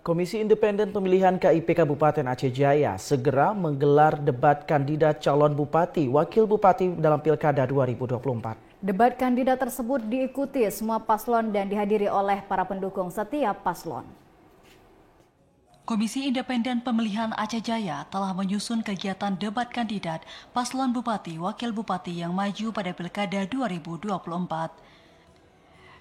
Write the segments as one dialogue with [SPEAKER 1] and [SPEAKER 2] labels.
[SPEAKER 1] Komisi Independen Pemilihan KIP Kabupaten Aceh Jaya segera menggelar debat kandidat calon bupati, wakil bupati dalam Pilkada 2024.
[SPEAKER 2] Debat kandidat tersebut diikuti semua paslon dan dihadiri oleh para pendukung setiap paslon.
[SPEAKER 3] Komisi Independen Pemilihan Aceh Jaya telah menyusun kegiatan debat kandidat paslon bupati, wakil bupati yang maju pada Pilkada 2024.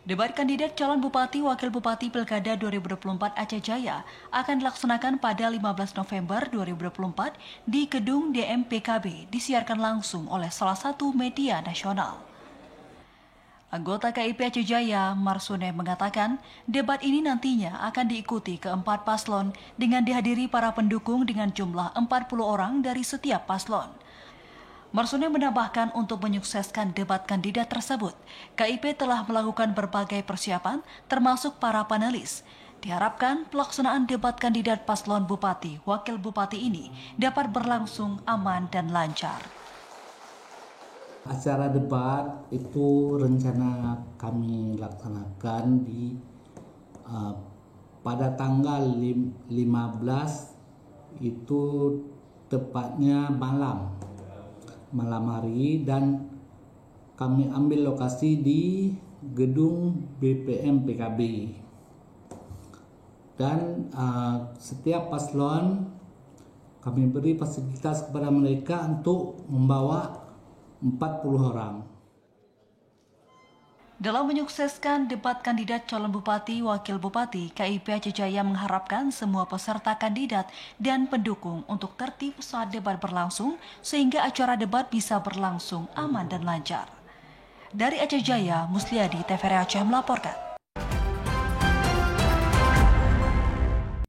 [SPEAKER 3] Debat kandidat calon bupati wakil bupati Pilkada 2024 Aceh Jaya akan dilaksanakan pada 15 November 2024 di Gedung DMPKB, disiarkan langsung oleh salah satu media nasional. Anggota KIP Aceh Jaya, Marsune, mengatakan debat ini nantinya akan diikuti keempat paslon dengan dihadiri para pendukung dengan jumlah 40 orang dari setiap paslon. Marsune menambahkan untuk menyukseskan debat kandidat tersebut, KIP telah melakukan berbagai persiapan termasuk para panelis. Diharapkan pelaksanaan debat kandidat paslon bupati, wakil bupati ini dapat berlangsung aman dan lancar.
[SPEAKER 4] Acara debat itu rencana kami laksanakan pada tanggal 15 itu tepatnya malam hari, dan kami ambil lokasi di gedung BPM PKB, dan setiap paslon kami beri fasilitas kepada mereka untuk membawa 40 orang.
[SPEAKER 3] Dalam menyukseskan debat kandidat calon bupati, wakil bupati, KIP Aceh Jaya mengharapkan semua peserta kandidat dan pendukung untuk tertib saat debat berlangsung sehingga acara debat bisa berlangsung aman dan lancar. Dari Aceh Jaya, Musliadi, TVRI Aceh melaporkan.